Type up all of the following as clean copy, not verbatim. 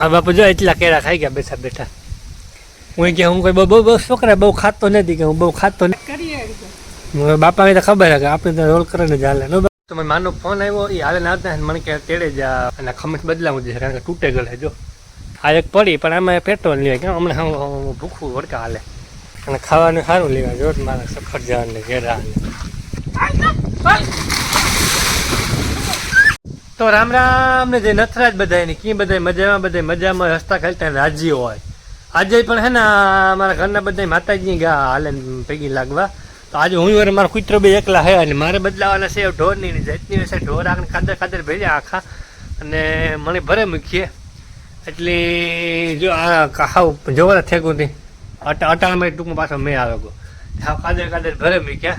આ બાપુ જો એટલા કેળા ખાઈ ગયા બેઠા બેઠા. હું કે હું કોઈ બહુ છોકરા બહુ ખાતો નથી કે હું બહુ ખાતો નથી. બાપાને તો ખબર કે આપણે તો રોલ કરે ને જ હાલે. તમે માનો ફોન આવ્યો એ હાલે ના આવતા મને કે તેડે જા અને ખમીસ બદલાવું છે કારણ કે તૂટે ગળે જો આ એક પડી પણ આમાં પેટ્રોલ લેવાય કે હમણાં ભૂખું વડકા હાલે અને ખાવાનું સારું લેવાય જો મારા સખર જવાનું ને ઘેરા. તો રામ રામ ને જે નથરાજ બધા ને કી બધા મજામાં રસ્તા ખાલતા રાજી હોય. આજે પણ હે ને મારા ઘરના બધા માતાજી ગયા હાલે પૈકી લાગવા. તો આજે હું મારા કુતરો બે એકલા હે અને મારે બદલાવાના છે ઢોર ની જાતની હશે ઢોર આખને ખાદર ભેજ્યા આખા અને મને ભરે મૂકીએ એટલે જો આ હાવ જોવાના થેગું નહીં અટાણમાં ટૂંકમાં પાછો મેં આવે ગયો હાવ ખાદર ભરે મૂક્યા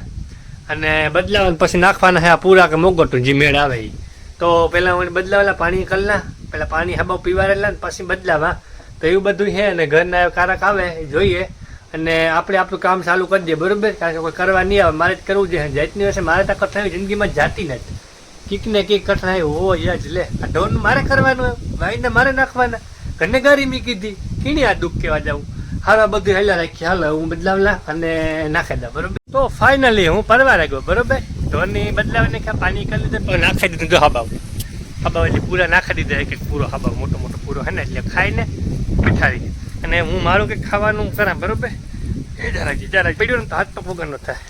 અને બદલાવાનું પછી નાખવાના હે આ પૂરા કે મોગોટું જે મેળ આવે એ. તો પહેલાં હું બદલાવેલા પાણી કરેલા પહેલાં પાણી હબાવ પીવાડેલા ને પછી બદલાવા તો એવું બધું છે અને ઘરના કારક આવે એ જોઈએ અને આપણે આપણું કામ ચાલુ કરી દઈએ બરાબર કારણ કે કોઈ કરવા નહીં આવે મારે જ કરવું જોઈએ જાતની હશે મારે તો કઠણાઈ જિંદગીમાં જાતી નથી કીક ને કીક કઠણાઈ હોય જ લે આ ઢોન મારે કરવાનું ભાઈને મારે નાખવાના ઘરને ગારી મી કીધી કીણી આ દુઃખ કહેવા જાઉં હારા બધું હેલા રાખી હાલો હું બદલાવલા અને નાખી દઉં બરોબર. તો ફાઇનલી હું પરવા લાગ્યો બરોબર ઢોરની બદલાવીને પાણી કરી લીધું પણ નાખી દીધું જો હબાવ એટલે પૂરા નાખી દીધા એક પૂરો હબાવ મોટો પૂરો હે ને એટલે ખાઈને બેઠાડી અને હું મારું કંઈક ખાવાનું કરા બરોબર એ જરાક પડ્યું ને તો હાથ પગ વગરનો થાય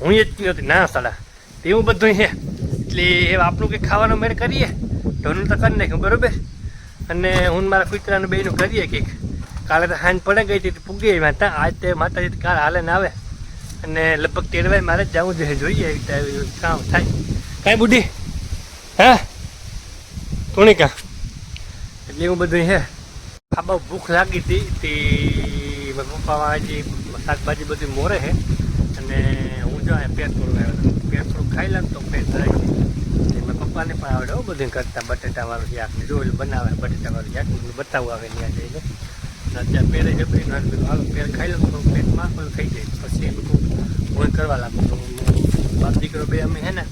હું એ જ નથી ના સાડા એવું બધું છે એટલે એ આપણું કંઈક ખાવાનું મેળ કરીએ ઢોરનું તો કરી નાખ્યું બરોબર અને હું મારા કૂતરાનું બેનું કરીએ કંઈક કાલે તો હાંજ પડે ગઈ હતી પૂગી માતા આજ તે માતાજી કાલ હાલે ને આવે અને લગભગ તેડવાય મારે જ જવું જોઈએ જોઈએ કામ થાય કાંઈ બુઢી હે ટુણીકા એટલે એવું બધું છે. આ બહુ ભૂખ લાગી હતી તે પપ્પા હજી શાકભાજી બધી મોરે છે અને હું જો પેટ થોડું આવ્યો પેટ થોડું ખાઈ લઉં તો પેટ ભરાય છે. મેં પપ્પાને પણ આવડે બધું કરતા બટેટાવાળું શાક ને જોયેલું બનાવે બટેટાવાળું શાક બતાવવું આવે ત્યાં જઈને અત્યારે પેરે જબરી હાલો પેર ખાઈ લઉં તો પેટમાં પણ ખાઈ જાય પછી એ બધું હું કરવા લાગું તો બાપ દીકરો બે અમે છે ને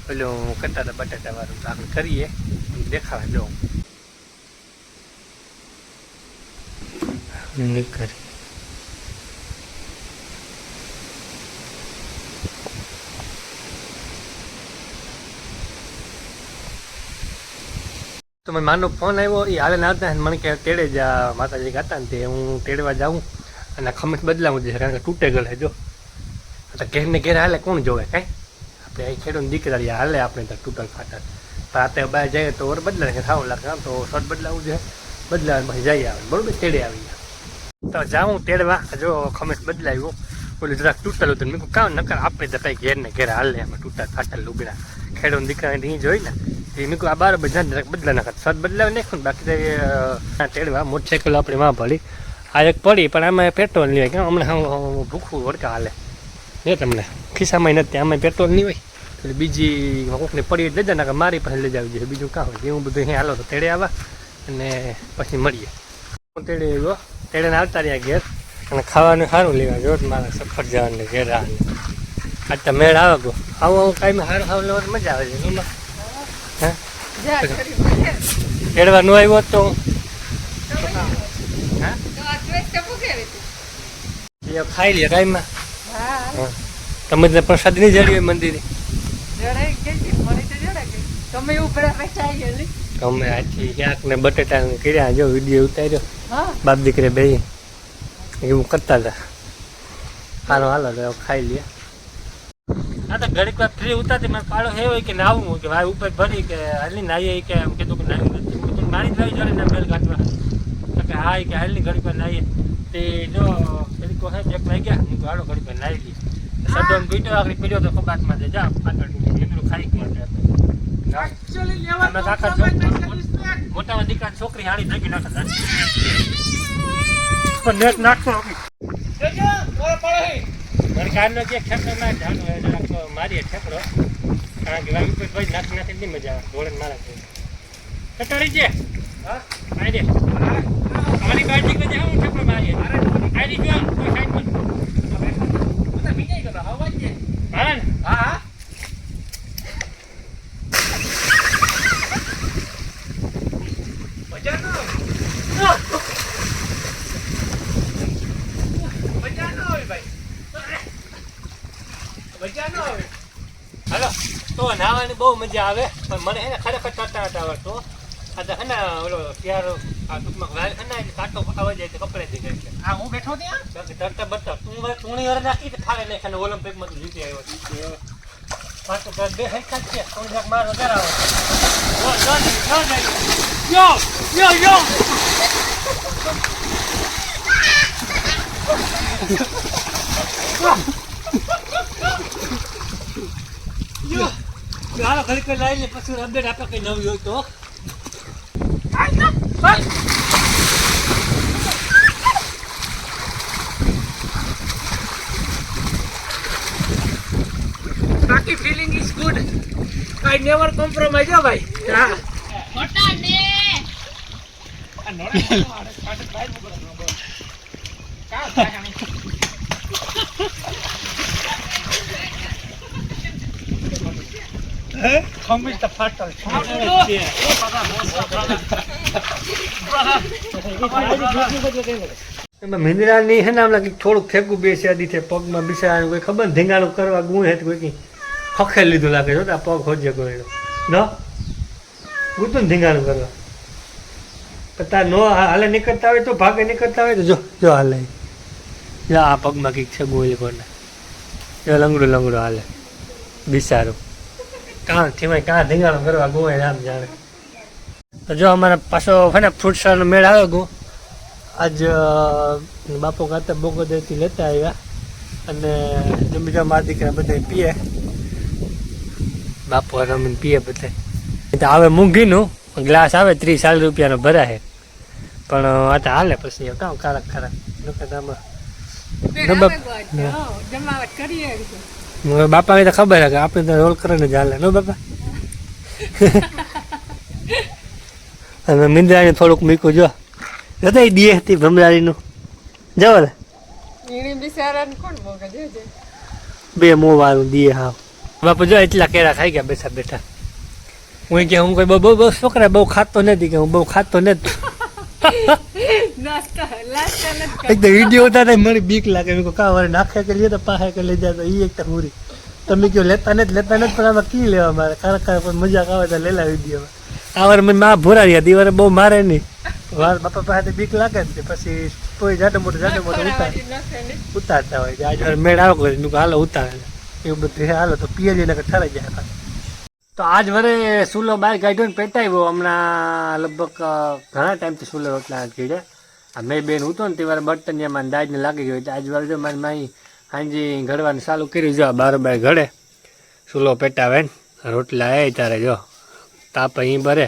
પેલું કરતા હતા બટેટાવાળું આપણે કરીએ દેખાવા જો નીકળ તો મેં માનો ફોન આવ્યો એ હાલે ના આવતા મને કે તેડે જા માતાજી ગાતા ને તે હું તેડવા જાઉં અને ખમીસ બદલાવું છે કારણ કે તૂટે ગળે જો તો ઘેરને ઘેર હાલે કોણ જોવે કાંઈ આપણે અહીં ખેડૂત દીકરા હાલે આપણે તો તૂટલ ફાટલ પણ આપણે બહાર જઈએ તો ઓર બદલાવે કે થાવું લાગે તો શર્ટ બદલાવું છે બદલાવે પછી જઈ આવે બરાબર તેડે આવી જાય તો જાઉં તેડવા જો ખમીસ બદલાવ્યું ઓલું જરાક તૂટેલું હતું મેં કામ નકર આપણે તો કંઈ ઘેર ને ઘેર હાલે એમાં તૂટા ફાટેલ લુગડા ખેડૂત દીકરાને અહીં જોઈ ને એ મેં આ બાર બધા જરાક બદલા નાખે શર્ટ બદલાવી નાખ્યું બાકી તો તેડવા મોટરસાઇકલ આપણે માં પડી આ એક પડી પણ આમાં પેટ્રોલ નહીં હોય કે હમણાં ભૂખું વડકા હાલે ને તમને ખિસ્સામાં નથી આમાં પેટ્રોલ નહીં હોય એટલે બીજી કોકને પડી જ લેજા નાખે મારી પાસે લઈ જવી જોઈએ બીજું કાં હોય એવું બધું અહીં હાલો તો તેડે આવવા અને પછી મળીએ. હું તેડે આવ્યો તેડે આવતા રહ્યા ઘેર અને ખાવાનું સારું લેવા જો મારા સફર જવાનું ને ઘેર આવે આજ તો મેળ આવે ગયો આવું કાંઈ સારું સારું લેવાની મજા આવે છે એમાં હે તેડવા નો આવ્યો તો ખાઈ લે કાંઈમાં તમે પ્રસાદ નહીં જડ્યો મંદિરે તમે આથી ક્યાંક ને બટેટા કર્યા જો વિડીયો ઉતાર્યો બાપ દીકરે બે એવું કરતા હતા હાલો હાલો ખાઈ લે. હા તો ઘડીક વાર ફ્રી ઉતારતી મારે પાડો હે હોય કે નાવું કે ભાઈ ઉપર ભરી કે હાલી નાહીએ કે એમ કીધું કે નાહી નથી મારી જ જોડે ને બેલ કાઢવા કે હા કે હાલની ઘડીક વાર નાહીએ તે જો ઘડીક હે 1 વાગ્યા હું હાલો ઘડીક વાર નાહી લઈએ સદોન પીટો આગળ પીડ્યો તો કબાટમાં દે જા પાછળ લીમડું ખાઈ ગયો મોટા દીકરા છોકરી હાડી ભેગી નાખે પણ નેટ નાખતો કારનો જે ખેતરમાં ધાન મારીએ ઠેકડો કારણ કે વાવી ભાઈ નાખી નહીં મજા આવે ધોળે મારા કટોરી છે હા આઈ દે અમારી બાજુ કે જાવ ઠેકડો મારીએ આઈ દે જો કોઈ સાઈડ પર બધા ભીજાઈ ગયો હવા છે હા હા મજા ન ખાવાની બહુ મજા આવે પણ મને હે ને ખરેખર તરતા નથી આવડતો આ તો હે ને ઓલો ત્યાર આ ટૂંકમાં વાલ હે ને કાંટો આવે જાય તો કપડે થઈ જાય છે આ હું બેઠો ત્યાં તરતા બતા તું ટૂણી વાર નાખી તો ફાળે નાખે ઓલિમ્પિકમાં તો જીતી આવ્યો પાછો બે હેઠા છે થોડી માર વધારે આવે યો યો યો હાલો ઘડી કોઈ લાવી લે પછી અપડેટ આપણે કઈ નવી હોય તો બાકી feeling is good I never compromise હો ભાઈ હા મોટા ને આ નોડા કાટ બહાર મોકલો કા થાય ખમીસ તો ફાટલ એમાં મિંદરાની હે ને આમ લાગે થોડુંક ફેંકું બેસી આદી છે પગમાં બિસાડું કોઈ ખબર ને ધીંગાણું કરવા ગુણ હે કોઈ કઈ ખખેલ લીધું લાગે છે આ પગ હોજે કોઈ ન ગુતું ને ધીંગાણું કરવા પણ તાર નો હાલે નીકળતા હોય તો ભાગે નીકળતા હોય તો જો જો હાલે આ પગમાં કંઈક છે ગોલ કોને જો લંગડું હાલે બિસારું કાં થીમાં કાં ધીંગાણું કરવા ગુએ આમ જાણે તો જો અમારા પાછો છે ને ફ્રૂટ શાળાનો મેળ આવ્યો ગો આજ બાપો કાતે બોગોદેરથી લેતા આવ્યા અને બીજા મારા દીકરા બધા પીએ બાપો રમીને પીએ બધા તો આવે મૂંઘીનું ગ્લાસ આવે 30-40 રૂપિયાનો ભરાય પણ આ તો હાલે પછી કામ કારક બાપાને તો ખબર કે આપણે તો રોલ કરે ને જ હાલે નો બાપા અને મિંદ્રાને થોડુંક મૂક્યું જો જતા દીએ હતી ભમરારીનું જવો ને બે મોવાનું દીએ હા બાપા જો એટલા કેળા ખાઈ ગયા બેઠા બેઠા હું કે હું કોઈ બહુ છોકરા બહુ ખાતો નથી કે હું બહુ ખાતો નથી વિડીયો ઉતારે મને બીક લાગે કા વાર નાખે કે લઈએ તો પાસે કે લઈ જાય તો એ એક પૂરી તમે કયો લેતા નથી પણ આમાં કી લેવા મારે કારક પણ મજાક આવે તો લેલા વિડીયોમાં આ વાર મને માં ભોરાડી હતી વાર બહુ મારે નહીં વાર બાપા પાસે બીક લાગે ને પછી કોઈ જાડો મોટો ઉતારતા હોય આજ વાર મેળ આવો કરે હાલો ઉતારે એવું બધું હાલો તો પિયરી ને ઠરાઈ જાય તો આજ વરે સુલો બહાર કાઢ્યો ને પેટાવ્યો હમણાં લગભગ ઘણા ટાઈમથી સુલો રોટલા કીડે આ મેં બેન હતો ને તે વાર બર્તનિયામાં દાજને લાગી ગયો આજ વાર જો મારી માઈ હાંજી ઘડવાનું ચાલુ કર્યું જો બારોબાર ઘડે સુલો પેટાવે ને રોટલા એ તારે જો તાપ અહીં ભરે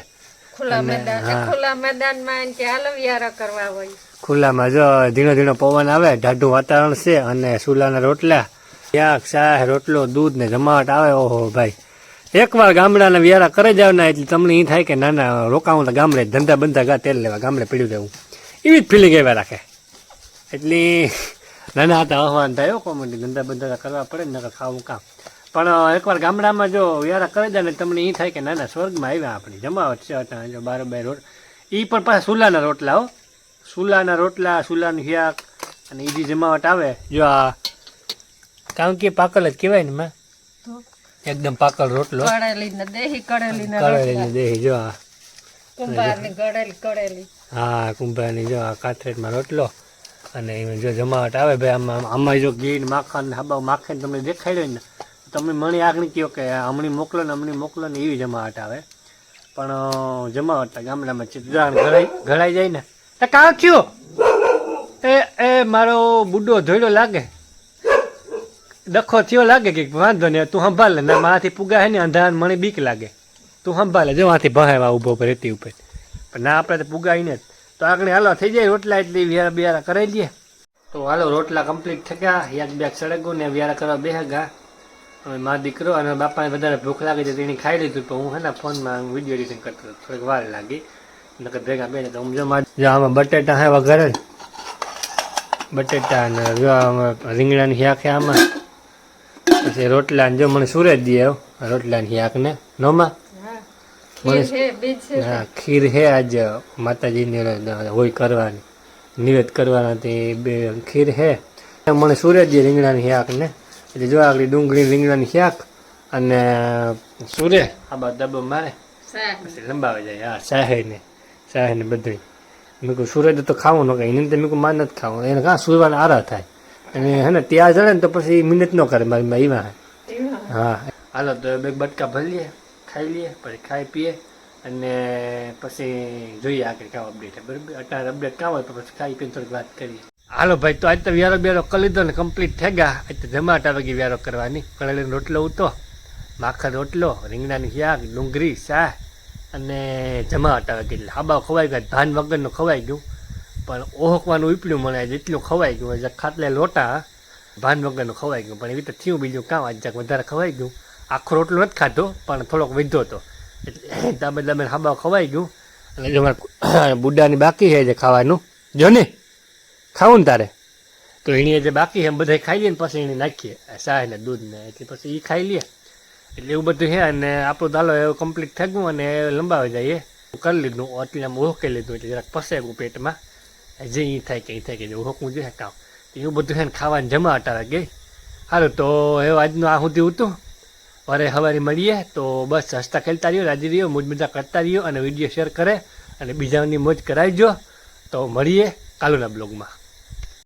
ખુલ્લામાં જો ધીણો ધીણો પવન આવે ઢાઢું વાતાવરણ છે અને સુલાના રોટલા શાક શાહ રોટલો દૂધ ને જમાવટ આવે ઓહો ભાઈ એકવાર ગામડાના વ્યારા કરે જાવ ને એટલે તમને એ થાય કે નાના રોકાવું તો ગામડે ધંધા બંધા ગા તેલ લેવા ગામડે પીડ્યું દેવું એવી જ ફિલિંગ એવા રાખે એટલે નાના હતા આહવાન થાય કોમેડી ધંધા બંધા કરવા પડે ને ખાવું કામ પણ એકવાર ગામડામાં જો વ્યારા કરે જાય ને તમને એ થાય કે નાના સ્વર્ગમાં આવ્યા આપણી જમાવટ છે જો બારોબાર રોટ એ પણ પાછા સુલાના રોટલા હો સુલાના રોટલા સુલાનું શાક અને એ જે જમાવટ આવે જો આ કારણ કે પાકલ જ કહેવાય ને માં એકદમ પાકલ રોટલો કળેલી દેહી જો હા કુંભારની જો આ કાથરેટમાં રોટલો અને એમાં જો જમાવટ આવે ભાઈ આમાં જો ઘી માખણ હાબા માખણ તમને દેખાડ્યો ને તમે મણી આગળ કહો કે હમણાં મોકલો ને એવી જમાવટ આવે પણ જમાવટ ગામડામાં ચિત્રાણ ઘડાઈ જાય ને એ કાં થયો એ મારો બુડ્ડો ધોયડો લાગે ડખો થયો લાગે કે વાંધો ને તું સંભાળ લે ને મારાથી પુગા હે ને અંધારાને મને બીક લાગે તું સંભાળે જો આથી ભહાવા ઊભો પર રેતી ઉપર પણ ના આપણે તો પુગાઈને જ તો આગળ હાલો થઈ જાય રોટલા એટલી વ્યારા બિયારા કરાવી દઈએ તો હાલો રોટલા કમ્પ્લીટ થઈ ગયા યાક બેક સળગું ને વ્યારા કરવા બેહગા હવે મારો દીકરો અને બાપાને વધારે ભૂખ લાગી છે તેની ખાઈ લીધું પણ હું હે ને ફોનમાં વિડીયો એડિટિંગ કરતો થોડીક વાર લાગી નકર ભેગા બેને તો હું જો આમાં બટેટા હે વઘારે બટેટા ને રીંગણાની શાક છે આમાં પછી રોટલા જો મને સુરત દે રોટલાની શાક ને નોમાં હા ખીર હે આજ માતાજીની હોય કરવાની નિવેદ કરવાના તે બે ખીર હે મને સુરત દે રીંગણાની શાક ને એટલે જો આગળ ડુંગળી રીંગણાની શાક અને સુરે આ બાદ ડબ્બો મારે પછી લંબાવે જાય. હા શાહે ને બધું મેં કહું સુરજ તો ખાવું ન કાંઈ એને તો મેં કહું માર નથી ખાવું એને કાં સુરવાના આરા થાય અને હે ને ત્યાં જડે ને તો પછી મિનિટ ન કરે મારી એમાં. હા હાલો તો બે બટકા ભરી લઈએ, ખાઈ લઈએ, પછી ખાઈ પીએ અને પછી જોઈએ આગળ કામ અપડેટ બરાબર. અત્યારે અપડેટ કામ હોય તો પછી ખાઈ પીને થોડીક વાત કરીએ. હાલો ભાઈ તો આજ તો વ્યારો બ્યારો કરી લીધો ને કમ્પ્લીટ થઈ ગયા. આજ તો જમાટા વાગી વ્યારો કરવાની. કળેલીનો રોટલો ઉતો, માખણ રોટલો, રીંગણાની શાક, ડુંગળી શાક અને જમાટા વાગી એટલે હાબા ખવાઈ ગયા. ધાન વગરનું ખવાઈ ગયું પણ ઓહકવાનું ઉપડ્યું મને જેટલું ખવાઈ ગયું. ખાટલે લોટા ભાન વગરનું ખવાઈ ગયું પણ એવી તો થયું બીજું કામ. આજ જાક વધારે ખવાઈ ગયું. આખો રોટલો નથી ખાધો પણ થોડોક વધ્યો હતો એટલે દાબે દાબે હાબા ખવાઈ ગયું. અને જો મારા બુడ్ડાની બાકી છે જે ખાવાનું જો ને ખાવું ને તારે તો એની જે બાકી છે એમ બધા ખાઈ લઈએ ને પછી એને નાખીએ શાહ ને દૂધ ને એટલે પછી એ ખાઈ લઈએ એટલે એવું બધું છે. અને આપણું દાલો એવું કમ્પ્લીટ થઈ ગયું અને લંબાવી જઈએ કરી લીધું એટલે આમ ઓહકી લીધું એટલે જરાક પસે ગયું પેટમાં જે એ થાય કે જે ઓહકવું જોઈએ કામ એવું બધું છે ને ખાવાની જમા અટાવે ગઈ. સારું તો એવું આજનું આ સુધી હતું. વારે સવારે મળીએ તો બસ હસતા ખેલતા રહ્યો, રાજી રહ્યો, મોજ મજા કરતા રહ્યો અને વિડીયો શેર કરે અને બીજાની મોજ કરાવજો. તો મળીએ કાલુના બ્લોગમાં.